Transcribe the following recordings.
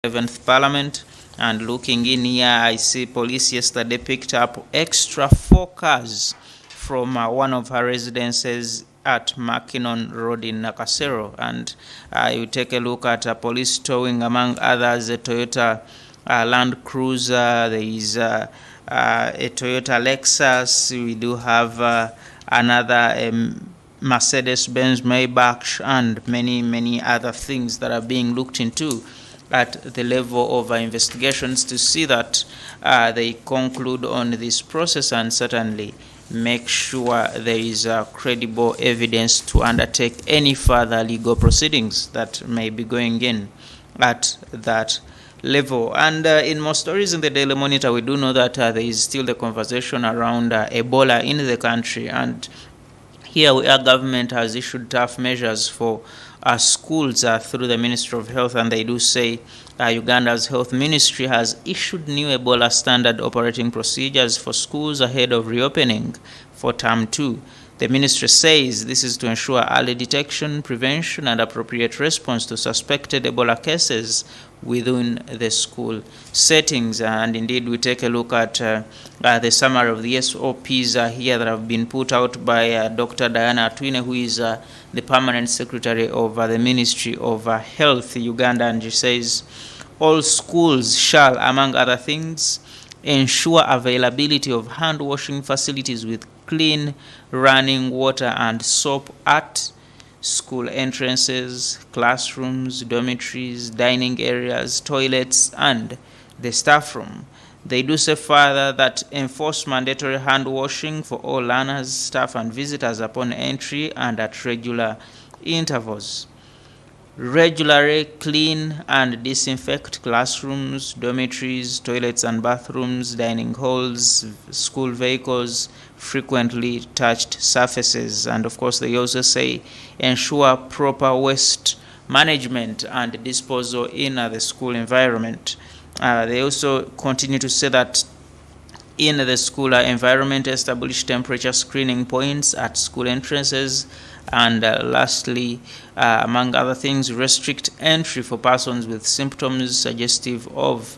11th Parliament. And looking in here, I see police yesterday picked up extra 4 cars from one of her residences at Mackinnon Road in Nakasero. And you take a look at police towing, among others, a Toyota Land Cruiser. There is a Toyota Lexus. We do have another Mercedes-Benz Maybach, and many other things that are being looked into at the level of investigations to see that they conclude on this process and certainly make sure there is credible evidence to undertake any further legal proceedings that may be going in at that level. And in more stories in the Daily Monitor, we do know that there is still the conversation around Ebola in the country, and here our government has issued tough measures for schools through the Ministry of Health, and they do say Uganda's Health Ministry has issued new Ebola standard operating procedures for schools ahead of reopening for Term 2. The ministry says this is to ensure early detection, prevention, and appropriate response to suspected Ebola cases within the school settings. And indeed, we take a look at the summary of the SOPs here that have been put out by Dr. Diana Atwine, who is the Permanent Secretary of the Ministry of Health, Uganda. And she says all schools shall, among other things, ensure availability of hand washing facilities with clean running water and soap at school entrances, classrooms, dormitories, dining areas, toilets, and the staff room. They do say further that enforce mandatory hand washing for all learners, staff, and visitors upon entry and at regular intervals. Regularly clean and disinfect classrooms, dormitories, toilets and bathrooms, dining halls, school vehicles, frequently touched surfaces. And of course, they also say ensure proper waste management and disposal in the school environment. They also continue to say that in the school environment, establish temperature screening points at school entrances, and lastly, among other things, restrict entry for persons with symptoms suggestive of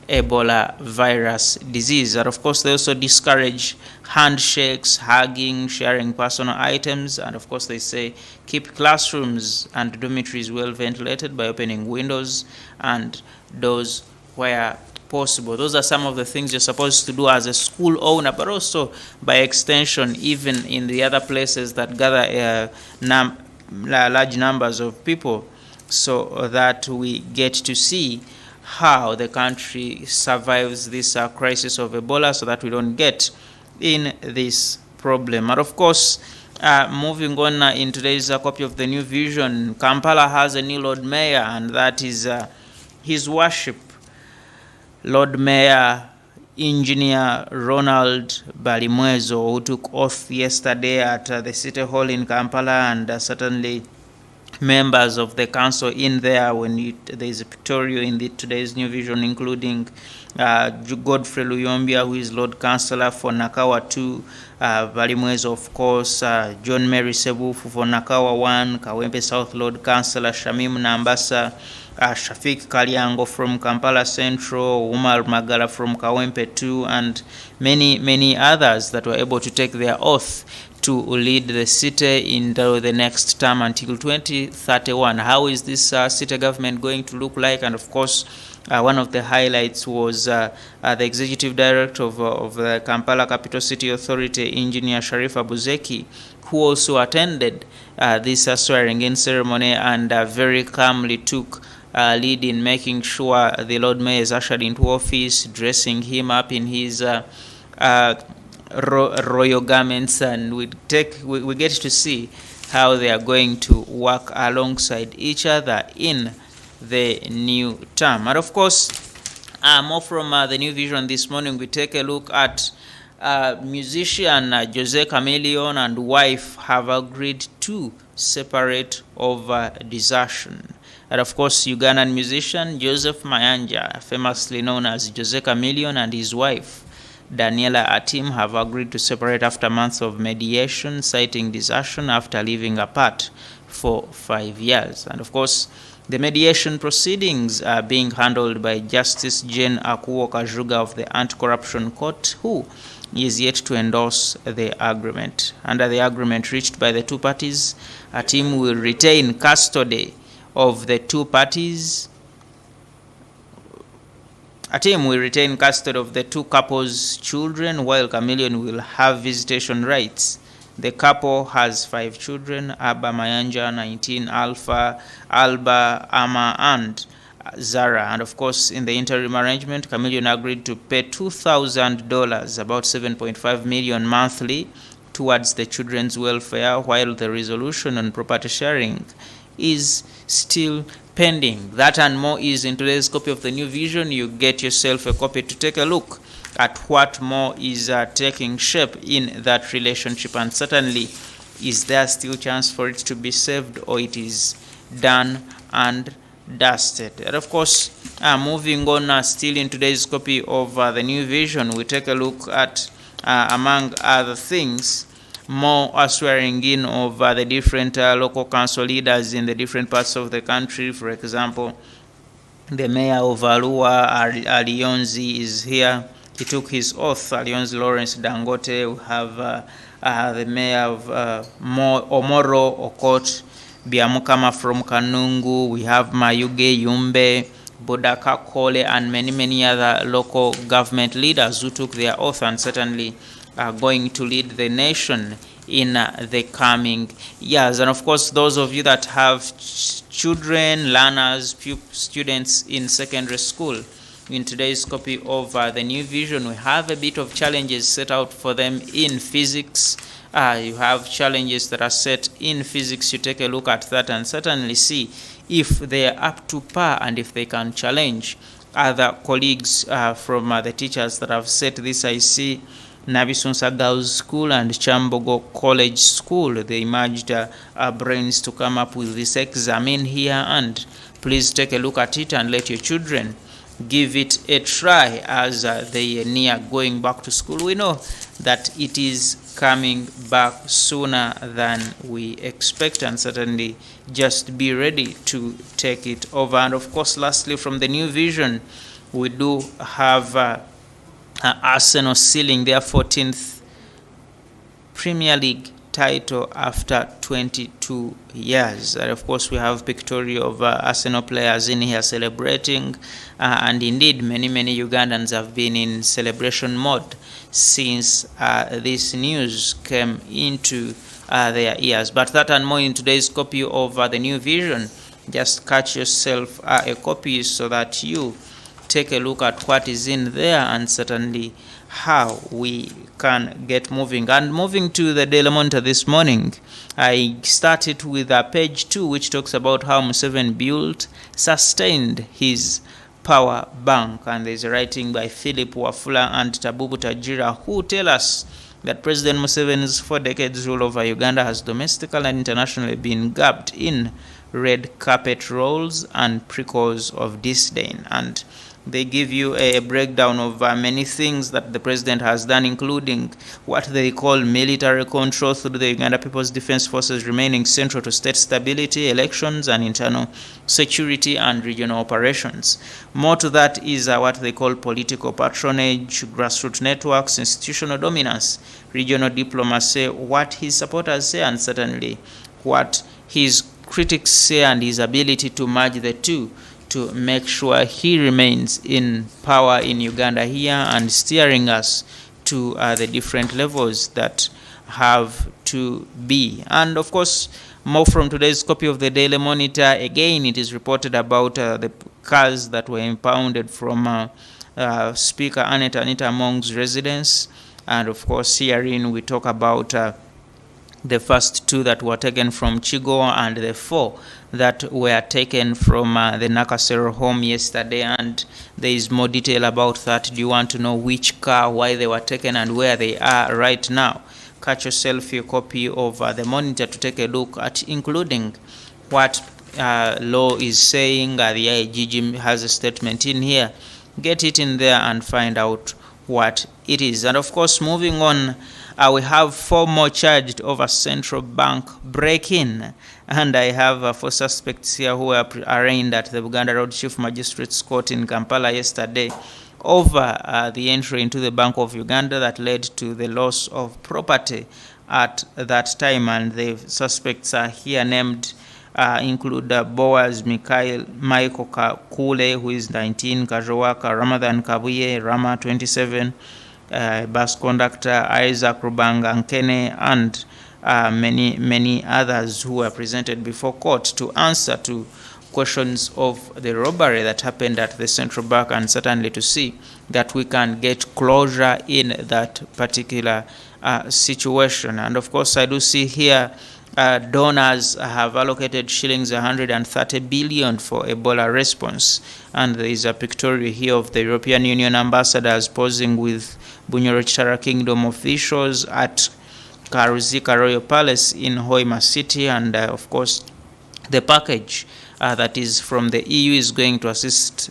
Ebola virus disease. And of course, they also discourage handshakes, hugging, sharing personal items, and of course, they say keep classrooms and dormitories well ventilated by opening windows and doors where possible. Those are some of the things you're supposed to do as a school owner, but also by extension, even in the other places that gather large numbers of people, so that we get to see how the country survives this crisis of Ebola, so that we don't get in this problem. And of course, moving on in today's copy of the New Vision, Kampala has a new Lord Mayor, and that is His Worship Lord Mayor Engineer Ronald Balimwezo, who took oath yesterday at the City Hall in Kampala, and certainly members of the council in there. There is a pictorial in today's New Vision, including Godfrey Luyombia, who is Lord Councillor for Nakawa 2, Balimwezo, of course, John Mary Sebufu for Nakawa 1, Kawempe South Lord Councillor Shamim Nambasa, Shafik Kalyango from Kampala Central, Umar Magala from Kawempe 2, and many others that were able to take their oath to lead the city in the next term until 2031. How is this city government going to look like? And of course, one of the highlights was the executive director of the Kampala Capital City Authority, Engineer Sharif Abuzeki, who also attended this swearing-in ceremony and very calmly took lead in making sure the Lord Mayor is ushered into office, dressing him up in his royal garments, and we get to see how they are going to work alongside each other in the new term. And of course, more from the New Vision this morning, we take a look at musician Jose Chameleone and wife have agreed to separate over desertion. And of course, Ugandan musician Joseph Mayanja, famously known as Jose Chameleone, and his wife Daniela Atim have agreed to separate after months of mediation, citing desertion after living apart for 5 years. And of course, The mediation proceedings are being handled by Justice Jane Akuo Kajuga of the Anti-Corruption Court, who is yet to endorse the agreement. Under the agreement reached by the two parties, a team will retain custody of the two parties. A team will retain custody of the two couples' children, while Chameleone will have visitation rights. The couple has 5 children: Abba Mayanja, 19, Alpha, Alba, Ama, and Zara. And of course, in the interim arrangement, Chameleone agreed to pay $2,000, about $7.5 million monthly, towards the children's welfare, while the resolution on property sharing is still pending. That and more is in today's copy of the New Vision. You get yourself a copy to take a look at what more is taking shape in that relationship, and certainly is there still chance for it to be saved, or it is done and dusted. And of course, moving on, still in today's copy of the New Vision, we take a look at, among other things, more swearing in of the different local council leaders in the different parts of the country. For example, the mayor of Arua, Alionzi, is here. He took his oath. Alionzi Lawrence Dangote. We have the mayor of Omoro Okot Biamukama from Kanungu. We have Mayuge Yumbe, Bodaka Kole, and many other local government leaders who took their oath and certainly are going to lead the nation in the coming years. And of course, those of you that have children, learners, students in secondary school, in today's copy of the New Vision, we have a bit of challenges set out for them in physics. You have challenges that are set in physics. You take a look at that and certainly see if they are up to par and if they can challenge other colleagues from the teachers that have set this. I see Nabisunsa Girls School and Chambogo College School. They merged brains to come up with this exam here, and please take a look at it and let your children give it a try as they near going back to school. We know that it is coming back sooner than we expect, and certainly just be ready to take it over. And of course, lastly, from the New Vision, we do have Arsenal sealing their 14th Premier League title after 22 years. And of course, we have pictorial of Arsenal players in here celebrating, and indeed many Ugandans have been in celebration mode since this news came into their ears. But that and more in today's copy of the New Vision. Just catch yourself a copy so that you take a look at what is in there and certainly how we can get moving. And moving to the Daily Monitor this morning, I started with page 2, which talks about how Museveni sustained his power bank. And there's a writing by Philip Wafula and Tabubu Tajira, who tell us that President Museveni's 4 decades rule over Uganda has domestically and internationally been garbed in red carpet roles and prickles of disdain. And they give you a breakdown of many things that the president has done, including what they call military control through the Uganda People's Defense Forces remaining central to state stability, elections, and internal security and regional operations. More to that is what they call political patronage, grassroots networks, institutional dominance, regional diplomacy, what his supporters say, and certainly what his critics say, and his ability to merge the two to make sure he remains in power in Uganda here and steering us to the different levels that have to be. And of course, more from today's copy of the Daily Monitor. Again, it is reported about the cars that were impounded from Speaker Anita Among's residence. And of course, herein we talk about the first 2 that were taken from Chigo and the 4 that were taken from the Nakasero home yesterday. And there is more detail about that. Do you want to know which car, why they were taken, and where they are right now? Catch yourself your copy of the Monitor to take a look at, including what law is saying. The IGG has a statement in here. Get it in there and find out what it is. And of course, moving on, We have 4 more charged over central bank break-in, and I have 4 suspects here who were arraigned at the Buganda Road Chief Magistrates Court in Kampala yesterday over the entry into the Bank of Uganda that led to the loss of property at that time. And the suspects are here named include Boaz Michael Kule, who is 19, Kajowaka Ramadan Kabuye, Rama 27, bus conductor Isaac Rubanga Nkene, and many others who were presented before court to answer to questions of the robbery that happened at the central bank, and certainly to see that we can get closure in that particular situation. And of course, I do see here donors have allocated shillings 130 billion for Ebola response, and there is a pictorial here of the European Union ambassadors posing with Bunyoro Kingdom officials at Karuzika Royal Palace in Hoima City. And of course, the package that is from the EU is going to assist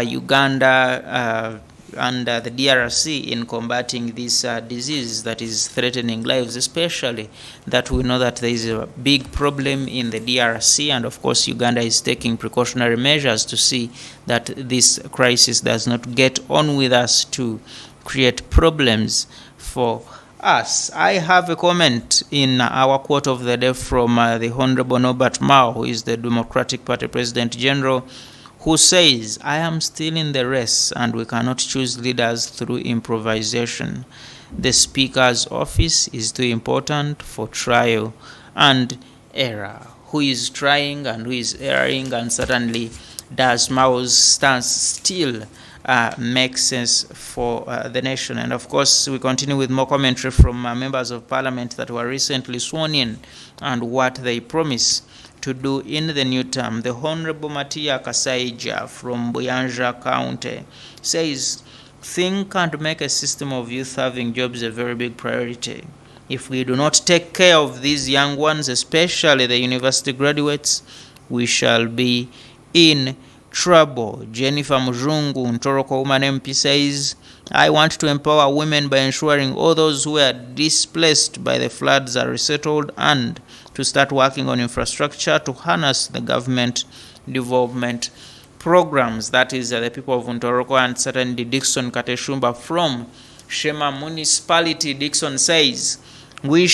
Uganda and the DRC in combating this disease that is threatening lives, especially that we know that there is a big problem in the DRC, and of course Uganda is taking precautionary measures to see that this crisis does not get on with us to create problems for us. I have a comment in our quote of the day from the Honorable Norbert Mao, who is the Democratic Party President General, who says, "I am still in the race and we cannot choose leaders through improvisation. The Speaker's office is too important for trial and error." Who is trying and who is erring, and certainly does Mao's stance still make sense for the nation? And of course, we continue with more commentary from members of parliament that were recently sworn in and what they promise to do in the new term. The Honorable Matia Kasaija from Buyanja County says, "Think and make a system of youth having jobs a very big priority. If we do not take care of these young ones, especially the university graduates, we shall be in trouble." Jennifer Mujungu, Ntoroko Woman MP, says, "I want to empower women by ensuring all those who are displaced by the floods are resettled, and to start working on infrastructure to harness the government development programs." That is the people of Ntoroko. And certainly Dixon Kateshumba from Shema Municipality, Dixon says, "We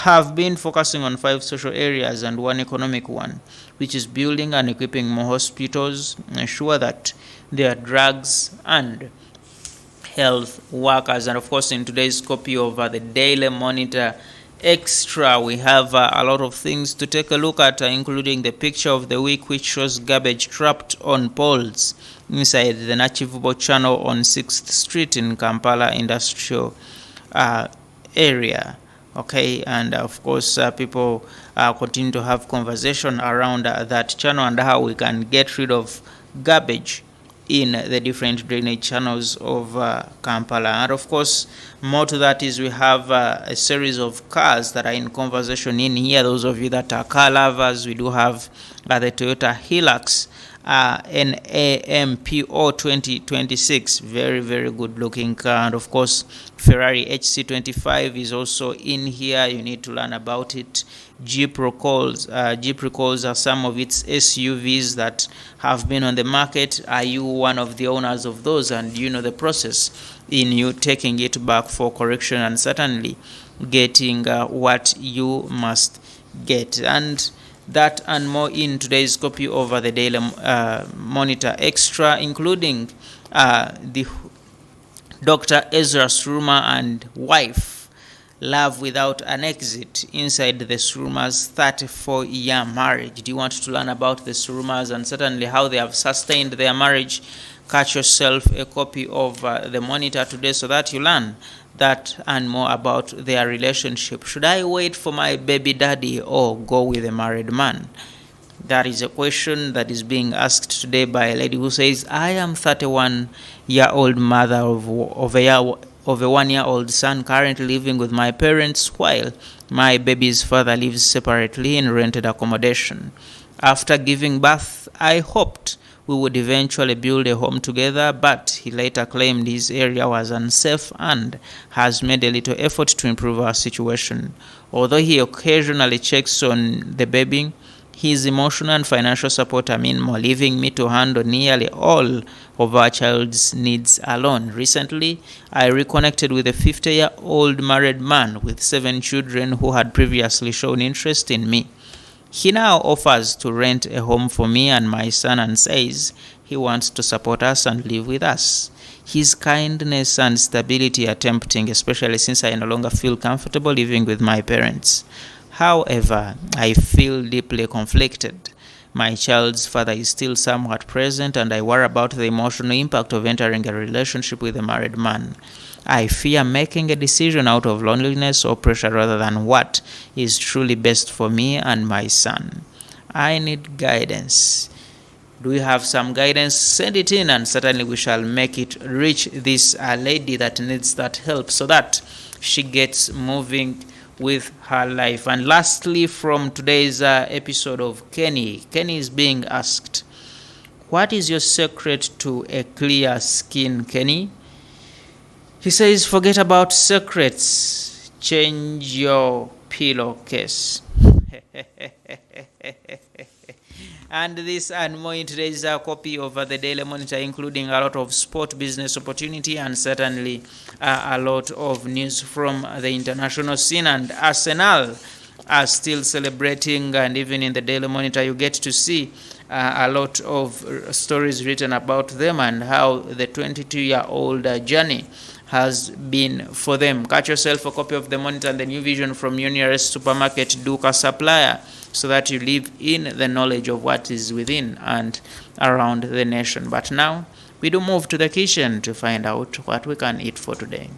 have been focusing on 5 social areas and 1 economic one, which is building and equipping more hospitals, ensure that there are drugs and health workers." And of course, in today's copy of the Daily Monitor Extra, we have a lot of things to take a look at, including the picture of the week, which shows garbage trapped on poles inside the Nachivubo channel on 6th Street in Kampala Industrial area. Okay, and of course people continue to have conversation around that channel and how we can get rid of garbage in the different drainage channels of Kampala. And of course, more to that is we have a series of cars that are in conversation in here. Those of you that are car lovers, we do have the Toyota Hilux NAMPO 2026, very good looking car. And of course, Ferrari HC25 is also in here. You need to learn about it. Jeep recalls are some of its SUVs that have been on the market. Are you one of the owners of those, and you know the process in you taking it back for correction and certainly getting what you must get? And that and more in today's copy of the Daily Monitor Extra, including the Dr. Ezra Suruma and wife love without an exit inside the Suruma's 34-year marriage. Do you want to learn about the Surumas and certainly how they have sustained their marriage? Catch yourself a copy of the Monitor today so that you learn that and more about their relationship. Should I wait for my baby daddy or go with a married man? That is a question that is being asked today by a lady who says, "I am 31-year-old mother of a 1-year-old son currently living with my parents while my baby's father lives separately in rented accommodation. After giving birth, I hoped we would eventually build a home together, but he later claimed his area was unsafe and has made a little effort to improve our situation. Although he occasionally checks on the baby, his emotional and financial support are minimal, leaving me to handle nearly all of our child's needs alone. Recently, I reconnected with a 50-year-old married man with 7 children who had previously shown interest in me. He now offers to rent a home for me and my son and says he wants to support us and live with us. His kindness and stability are tempting, especially since I no longer feel comfortable living with my parents. However, I feel deeply conflicted. My child's father is still somewhat present, and I worry about the emotional impact of entering a relationship with a married man. I fear making a decision out of loneliness or pressure rather than what is truly best for me and my son. I need guidance. Do you have some guidance? Send it in, and certainly we shall make it reach this lady that needs that help so that she gets moving with her life. And lastly, from today's episode of Kenny is being asked, what is your secret to a clear skin, Kenny? He says, forget about secrets, change your pillowcase. And this and more in today's copy of the Daily Monitor, including a lot of sport, business opportunity, and certainly a lot of news from the international scene. And Arsenal are still celebrating, and even in the Daily Monitor you get to see a lot of stories written about them and how the 22-year-old journey has been for them. Catch yourself a copy of the Monitor and the New Vision from your nearest supermarket Duka supplier, so that you live in the knowledge of what is within and around the nation. But now we do move to the kitchen to find out what we can eat for today.